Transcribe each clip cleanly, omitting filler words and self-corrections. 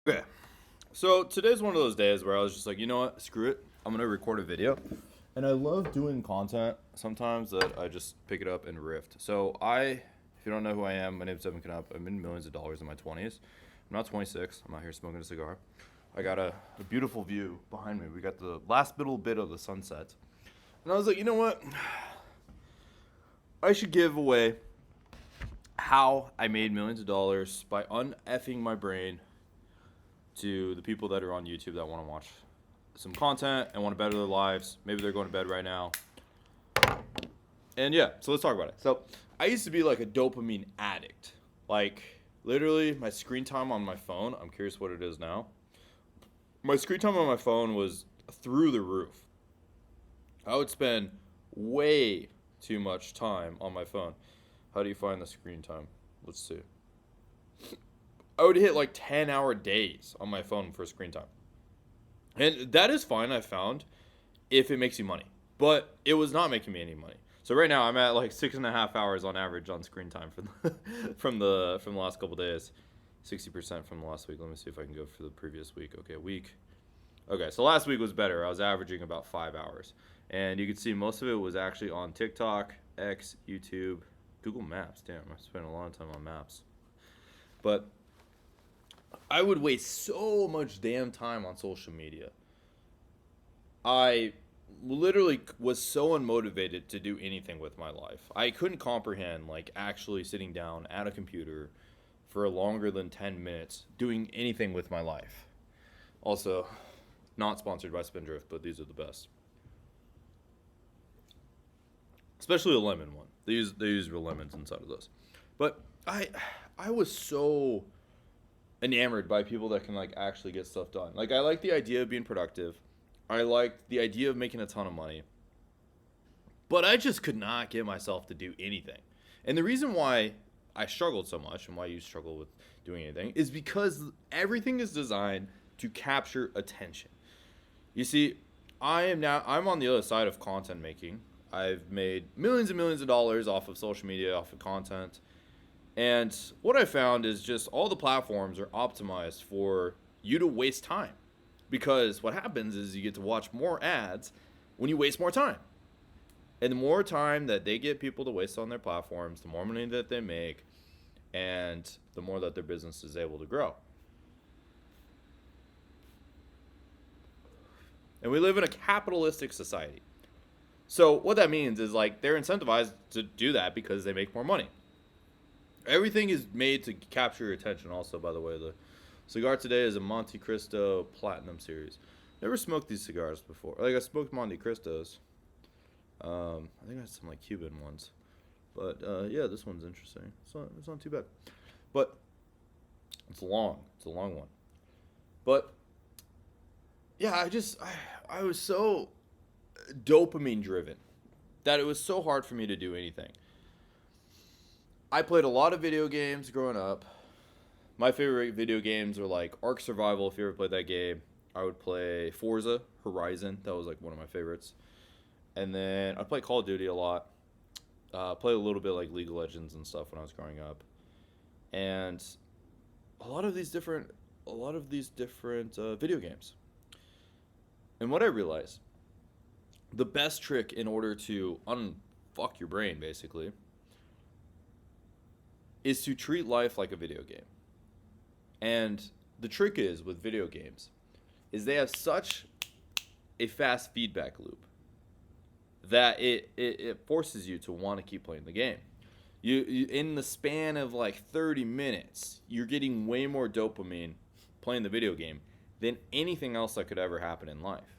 Okay, so today's one of those days where I was just like, you know what, screw it. I'm gonna record a video, and I love doing content. Sometimes that I just pick it up and rift. If you don't know who I am, my name's Evan Knapp. I've made millions of dollars in my 20s. I'm not 26. I'm out here smoking a cigar. I got a beautiful view behind me. We got the last little bit of the sunset, and I was like, you know what, I should give away how I made millions of dollars by uneffing my brain to the people that are on YouTube that want to watch some content and want to better their lives. Maybe they're going to bed right now. And yeah, so let's talk about it. So I used to be like a dopamine addict. Like literally my screen time on my phone, I'm curious what it is now. My screen time on my phone was through the roof. I would spend way too much time on my phone. How do you find the screen time? Let's see. I would hit like 10-hour days on my phone for screen time. And that is fine, I found, if it makes you money. But it was not making me any money. So right now I'm at like 6.5 hours on average on screen time from the last couple days. 60% from the last week. Let me see if I can go for the previous week. Okay, week. Okay, so last week was better. I was averaging about 5 hours. And you can see most of it was actually on TikTok, X, YouTube, Google Maps. Damn, I spent a lot of time on maps. But I would waste so much damn time on social media. I literally was so unmotivated to do anything with my life. I couldn't comprehend like actually sitting down at a computer for longer than 10 minutes doing anything with my life. Also, not sponsored by Spindrift, but these are the best. Especially the lemon one. They use real lemons inside of those. But I was so enamored by people that can like actually get stuff done. Like I like the idea of being productive. I liked the idea of making a ton of money. But I just could not get myself to do anything. And the reason why I struggled so much and why you struggle with doing anything is because everything is designed to capture attention. You see, I'm on the other side of content making. I've made millions and millions of dollars off of social media, off of content. And what I found is just all the platforms are optimized for you to waste time. Because what happens is you get to watch more ads when you waste more time. And the more time that they get people to waste on their platforms, the more money that they make, and the more that their business is able to grow. And we live in a capitalistic society. So what that means is like they're incentivized to do that because they make more money. Everything is made to capture your attention. Also, by the way, the cigar today is a Monte Cristo Platinum Series. Never smoked these cigars before. Like I smoked Monte Cristos. I think I had some like Cuban ones, but yeah, this one's interesting. It's not too bad, but it's long. It's a long one. But yeah, I was so dopamine driven that it was so hard for me to do anything. I played a lot of video games growing up. My favorite video games are like Ark Survival, if you ever played that game. I would play Forza Horizon. That was like one of my favorites. And then I played Call of Duty a lot. Played a little bit like League of Legends and stuff when I was growing up. And a lot of these different video games. And what I realized, the best trick in order to unfuck your brain basically is to treat life like a video game. And the trick is with video games is they have such a fast feedback loop that it forces you to want to keep playing the game. You in the span of like 30 minutes, you're getting way more dopamine playing the video game than anything else that could ever happen in life.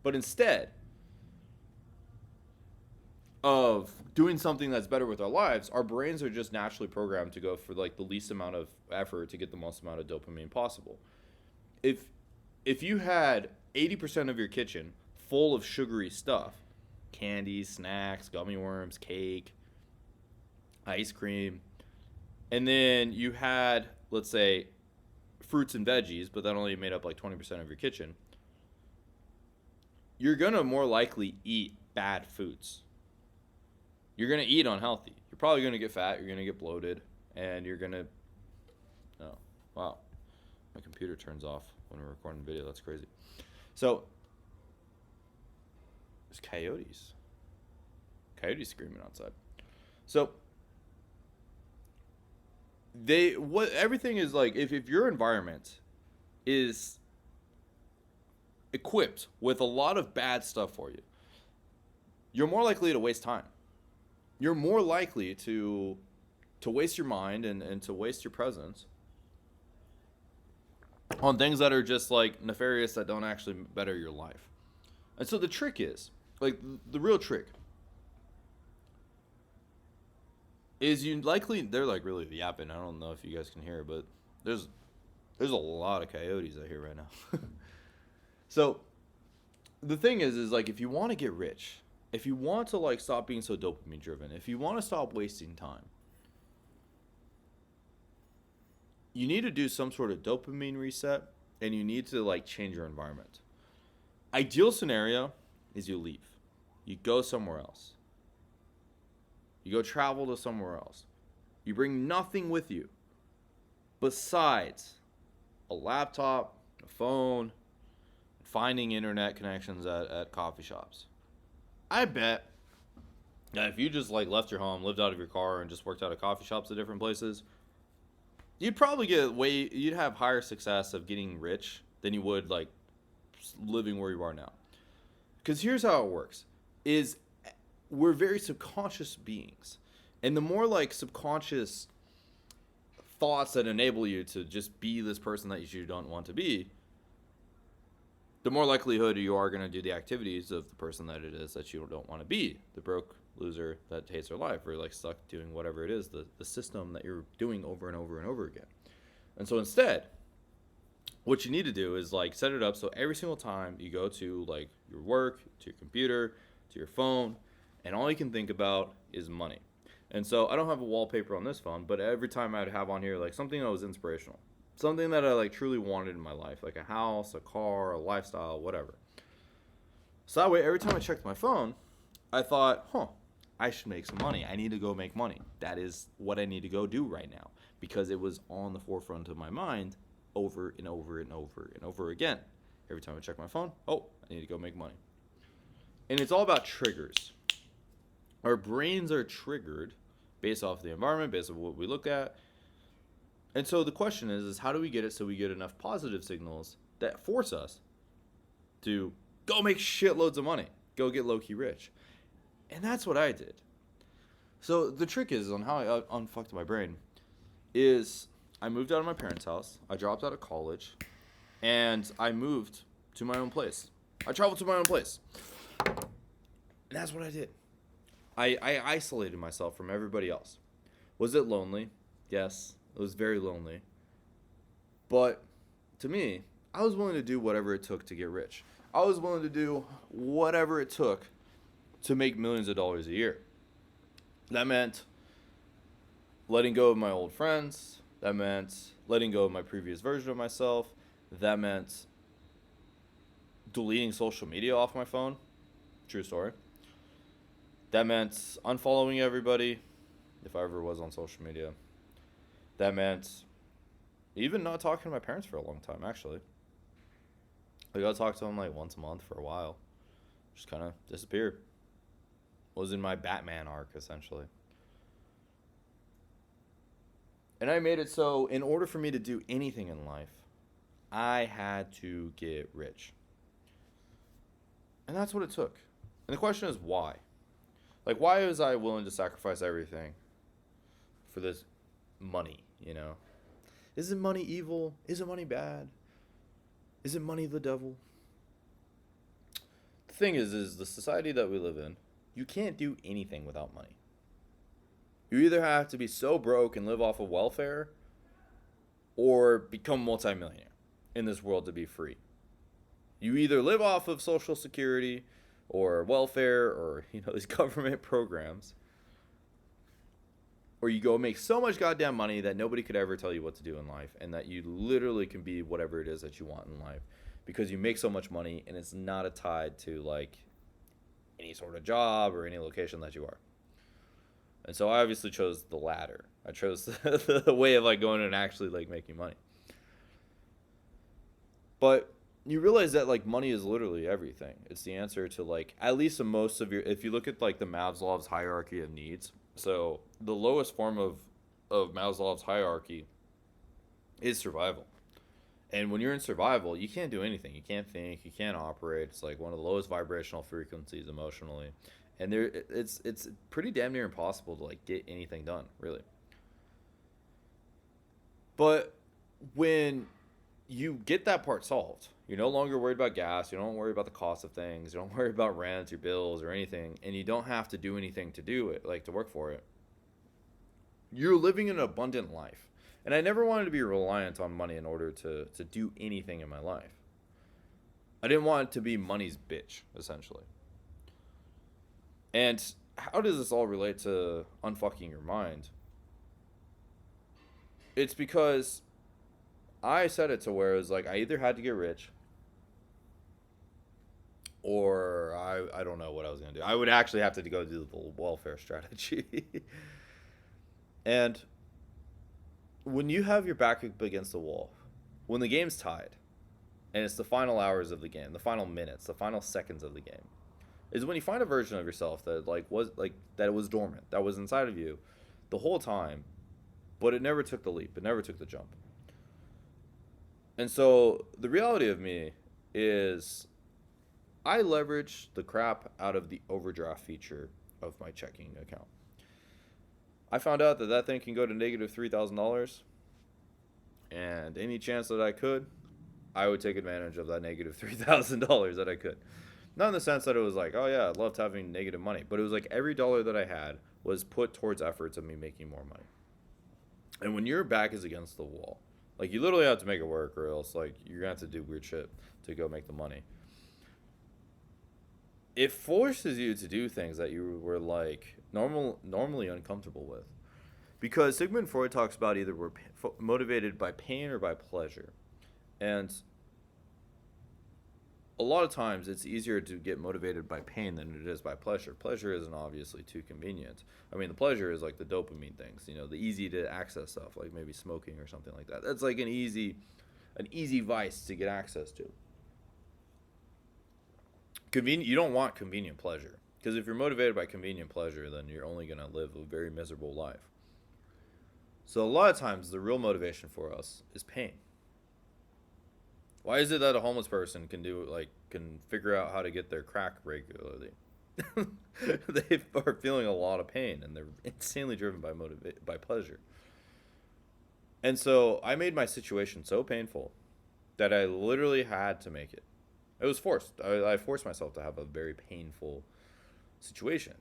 But instead of doing something that's better with our lives, our brains are just naturally programmed to go for like the least amount of effort to get the most amount of dopamine possible. If you had 80% of your kitchen full of sugary stuff, candies, snacks, gummy worms, cake, ice cream, and then you had, let's say, fruits and veggies, but that only made up like 20% of your kitchen, you're going to more likely eat bad foods. You're going to eat unhealthy. You're probably going to get fat, you're going to get bloated, and you're going to, oh, wow, my computer turns off when we're recording video. That's crazy. So, there's coyotes. Coyotes screaming outside. So, everything is like, if your environment is equipped with a lot of bad stuff for you, you're more likely to waste time. You're more likely to waste your mind and to waste your presence on things that are just like nefarious, that don't actually better your life. And so the trick is, like, the real trick is they're like really yapping. I don't know if you guys can hear it, but there's a lot of coyotes out here right now. So the thing is like, if you want to get rich, if you want to like stop being so dopamine driven, if you want to stop wasting time, you need to do some sort of dopamine reset, and you need to like change your environment. Ideal scenario is you leave. You go somewhere else. You go travel to somewhere else. You bring nothing with you besides a laptop, a phone, finding internet connections at coffee shops. I bet that if you just like left your home, lived out of your car, and just worked out of coffee shops at different places, you'd probably you'd have higher success of getting rich than you would like living where you are now. Because here's how it works, is we're very subconscious beings. And the more like subconscious thoughts that enable you to just be this person that you don't want to be, the more likelihood you are going to do the activities of the person that it is that you don't want to be. The broke loser that hates their life, or like stuck doing whatever it is, the system that you're doing over and over and over again. And so instead, what you need to do is like set it up so every single time you go to like your work, to your computer, to your phone, and all you can think about is money. And so I don't have a wallpaper on this phone, but every time I'd have on here like something that was inspirational, something that I like truly wanted in my life, like a house, a car, a lifestyle, whatever. So that way, every time I checked my phone, I thought, I should make some money. I need to go make money. That is what I need to go do right now, because it was on the forefront of my mind over and over and over and over again. Every time I check my phone, I need to go make money. And it's all about triggers. Our brains are triggered based off the environment, based on what we look at. And so the question is how do we get it so we get enough positive signals that force us to go make shitloads of money, go get low-key rich? And that's what I did. So the trick is on how I unfucked my brain is I moved out of my parents' house, I dropped out of college, and I moved to my own place. I traveled to my own place. And that's what I did. I isolated myself from everybody else. Was it lonely? Yes, it was very lonely. But to me, I was willing to do whatever it took to get rich. I was willing to do whatever it took to make millions of dollars a year. That meant letting go of my old friends. That meant letting go of my previous version of myself. That meant deleting social media off my phone. True story. That meant unfollowing everybody, if I ever was on social media. That meant even not talking to my parents for a long time, actually. Like, I talked to them like once a month for a while. Just kind of disappeared. Was in my Batman arc, essentially. And I made it so in order for me to do anything in life, I had to get rich. And that's what it took. And the question is why? Like, why was I willing to sacrifice everything for this money, you know? Isn't money evil? Isn't money bad? Isn't money the devil? The thing is the society that we live in, you can't do anything without money. You either have to be so broke and live off of welfare or become multimillionaire in this world to be free. You either live off of Social Security or welfare or, these government programs, or you go make so much goddamn money that nobody could ever tell you what to do in life, and that you literally can be whatever it is that you want in life because you make so much money and it's not tied to like any sort of job or any location that you are. And so I obviously chose the latter. I chose the way of like going and actually like making money. But you realize that like money is literally everything. It's the answer to like at least the most of your. If you look at like the Maslow's hierarchy of needs, so the lowest form of Maslow's hierarchy is survival. And when you're in survival, you can't do anything. You can't think. You can't operate. It's like one of the lowest vibrational frequencies emotionally, and it's pretty damn near impossible to like get anything done, really. But when you get that part solved, you're no longer worried about gas. You don't worry about the cost of things. You don't worry about rent, your bills, or anything, and you don't have to do anything to do it, like to work for it. You're living an abundant life. And I never wanted to be reliant on money in order to do anything in my life. I didn't want it to be money's bitch, essentially. And how does this all relate to unfucking your mind? It's because I set it to where it was like I either had to get rich or I don't know what I was going to do. I would actually have to go do the welfare strategy. And when you have your back up against the wall, when the game's tied, and it's the final hours of the game, the final minutes, the final seconds of the game, is when you find a version of yourself that that was dormant, that was inside of you the whole time, but it never took the leap, it never took the jump. And so the reality of me is I leverage the crap out of the overdraft feature of my checking account. I found out that thing can go to negative $3,000, and any chance that I could, I would take advantage of that negative $3,000 that I could. Not in the sense that it was like, oh yeah, I loved having negative money, but it was like every dollar that I had was put towards efforts of me making more money. And when your back is against the wall, like you literally have to make it work, or else like you're gonna have to do weird shit to go make the money. It forces you to do things that you were like normally uncomfortable with, because Sigmund Freud talks about either we're motivated by pain or by pleasure, and a lot of times it's easier to get motivated by pain than it is by pleasure. Pleasure isn't obviously too convenient. I mean, the pleasure is like the dopamine things, the easy to access stuff, like maybe smoking or something like that. That's like an easy vice to get access to. You don't want convenient pleasure, because if you're motivated by convenient pleasure, then you're only going to live a very miserable life. So a lot of times the real motivation for us is pain. Why is it that a homeless person can figure out how to get their crack regularly? They are feeling a lot of pain, and they're insanely driven by pleasure. And so I made my situation so painful that I literally had to make it. It was forced. I forced myself to have a very painful situation.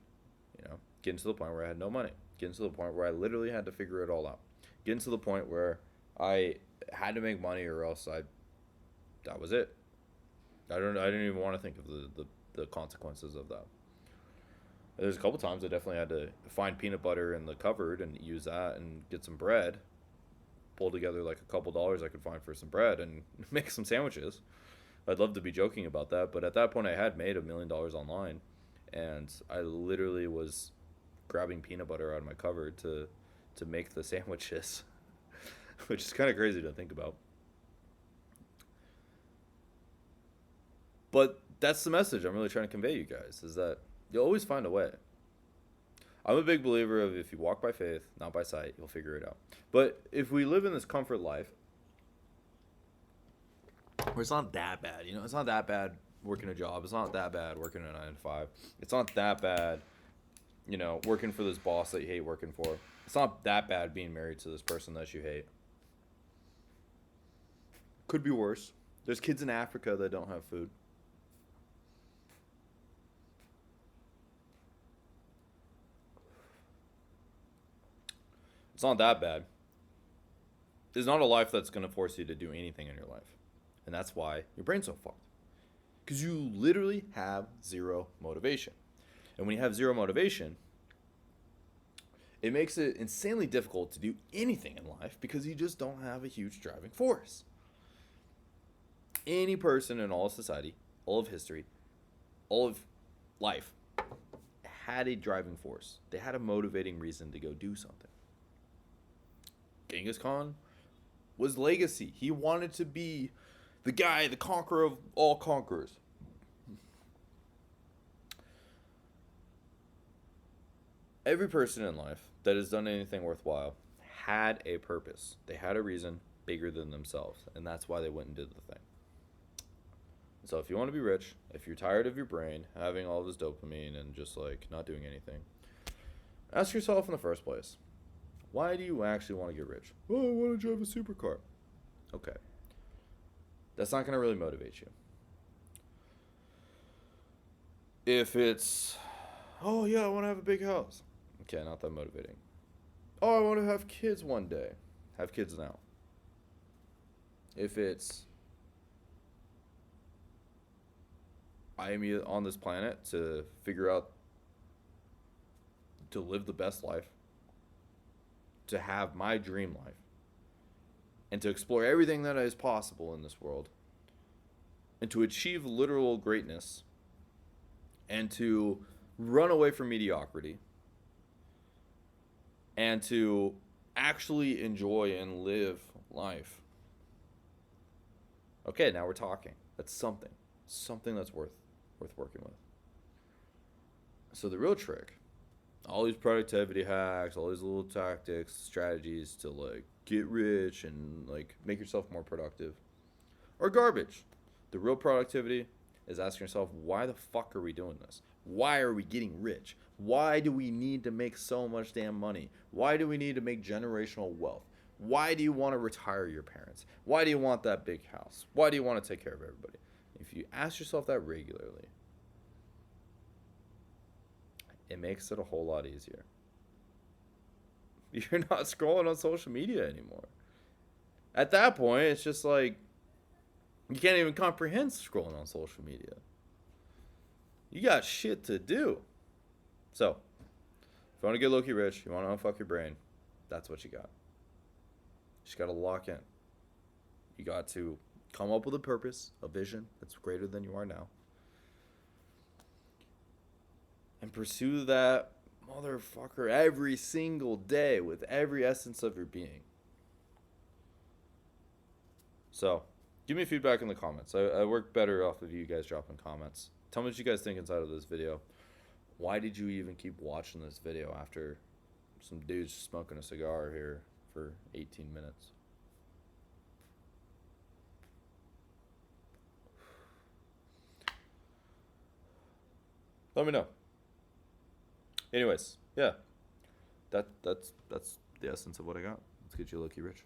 Getting to the point where I had no money. Getting to the point where I literally had to figure it all out. Getting to the point where I had to make money, or else that was it. I didn't even want to think of the consequences of that. There's a couple times I definitely had to find peanut butter in the cupboard and use that and get some bread. Pull together like a couple dollars I could find for some bread and make some sandwiches. I'd love to be joking about that, but at that point I had made $1 million online, and I literally was grabbing peanut butter out of my cupboard to make the sandwiches, which is kind of crazy to think about. But that's the message I'm really trying to convey, you guys, is that you'll always find a way. I'm a big believer of if you walk by faith, not by sight, you'll figure it out. But if we live in this comfort life, where it's not that bad, it's not that bad working a job. It's not that bad working a 9 to 5. It's not that bad, working for this boss that you hate working for. It's not that bad being married to this person that you hate. Could be worse. There's kids in Africa that don't have food. It's not that bad. There's not a life that's going to force you to do anything in your life. And that's why your brain's so fucked. Because you literally have zero motivation. And when you have zero motivation, it makes it insanely difficult to do anything in life because you just don't have a huge driving force. Any person in all of society, all of history, all of life had a driving force. They had a motivating reason to go do something. Genghis Khan was legacy. He wanted to be the guy, the conqueror of all conquerors. Every person in life that has done anything worthwhile had a purpose. They had a reason bigger than themselves, and that's why they went and did the thing. So if you want to be rich, if you're tired of your brain having all this dopamine and just like not doing anything, ask yourself in the first place, why do you actually want to get rich? Oh, I want to drive a supercar. Okay. That's not going to really motivate you. If it's, oh yeah, I want to have a big house. Okay, not that motivating. Oh, I want to have kids one day. Have kids now. If it's, I am on this planet to figure out, to live the best life, to have my dream life, and to explore everything that is possible in this world, and to achieve literal greatness, and to run away from mediocrity, and to actually enjoy and live life. Okay, now we're talking. That's something that's worth working with. So the real trick, all these productivity hacks, all these little tactics, strategies to like get rich and like make yourself more productive, are garbage. The real productivity is asking yourself, why the fuck are we doing this? Why are we getting rich? Why do we need to make so much damn money? Why do we need to make generational wealth? Why do you want to retire your parents? Why do you want that big house? Why do you want to take care of everybody? If you ask yourself that regularly, it makes it a whole lot easier. You're not scrolling on social media anymore. At that point, it's just like, you can't even comprehend scrolling on social media. You got shit to do. So, if you want to get low-key rich, you want to unfuck your brain, that's what you got. You just got to lock in. You got to come up with a purpose, a vision that's greater than you are now. And pursue that motherfucker every single day with every essence of your being. So, give me feedback in the comments. I work better off of you guys dropping comments. Tell me what you guys think inside of this video. Why did you even keep watching this video after some dudes smoking a cigar here for 18 minutes? Let me know. Anyways, yeah. That's the essence of what I got. Let's get you low-key rich.